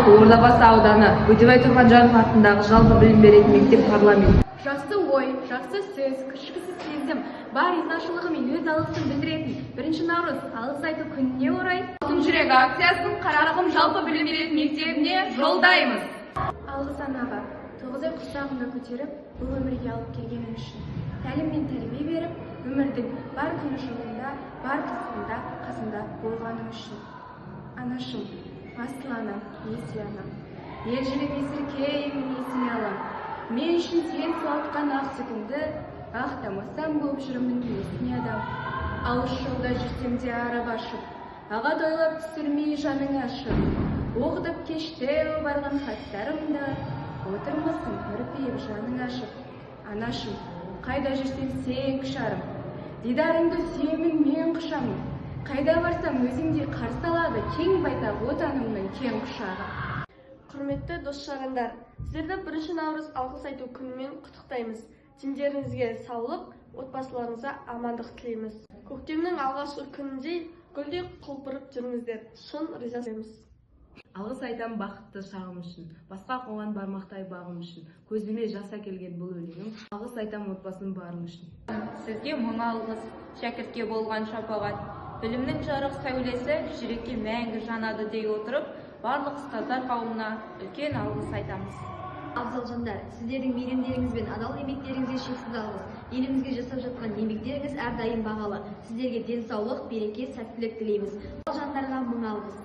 Ордабасы ауданы Өтебай Тұрғанжанов атындағы жалпы білім беретін мектеп парламент. Жақсы ой, жақсы сөз, кіршіксіз сезім, бар ризашылығы мен өз алғысын білдіретін 1 наурыз алғыс айту күніне орай Алтын жүрек акциясын Қарағым жалпы білім беретін мектебіне жолдаймыз. Алғыс анаға 9 ай құшағында көтеріп, бұл өмірге алып келгенің үшін. Тәлім мен тәрбие беріп, өмірдің бар қиыншылығында, бар қызығында, қасында болғаның үшін. Анашым, асыл анам, есіл анам, елжіреп есіркеймін есіме алам. Мен үшін сен суалтқан ақ сүтіңді, ақтамастан болып жүрмін есіне адам. Алыс жолда жүрсем де арaba ашып, аға тойлап түсірмей жаның ашып. Оқытып кештеу барған хаттарымда, отырмысың үрпиіп жаның ашып. Анашым, қайда жүрсем сен құшарым, дидарыңды сүйемін мен құшамын. Қайда барсам өзіңдей қарсы алады кең байтақ отанымның кең құшағы. Құрметті дос-жарандар, сіздерді 1 наурыз алғыс айту күнімен құттықтаймыз. Дендеріңізге саулық, отбасыларыңызға амандық тілейміз. Көктемнің алғашқы күніндей гүлдей құлпырып жүріңіздер. Шын ризамыз. Алғыс айтам бақытты шағым үшін, басқа қоған бармақтай бағым үшін, көзіме жас әкелген бұл өлеңім. Алғыс айтам отбасының барым үшін. Сізге мың алғыс, шәкіртке болған шапағат. Білімнің жарық сәулесі жүрекке мәңгі жанады дей отырып, барлық ұстаздар қауымына үлкен алғыс айтамыз. Абзал жандар, сіздердің мейірімдеріңіз бен адал еңбектеріңізге шексіз алғыс. Елімізге жасап жатқан еңбектеріңіз әрдайым бағалы. Сіздерге денсаулық, береке, сәттілік тілейміз. Абзал жандарға мың алғыс.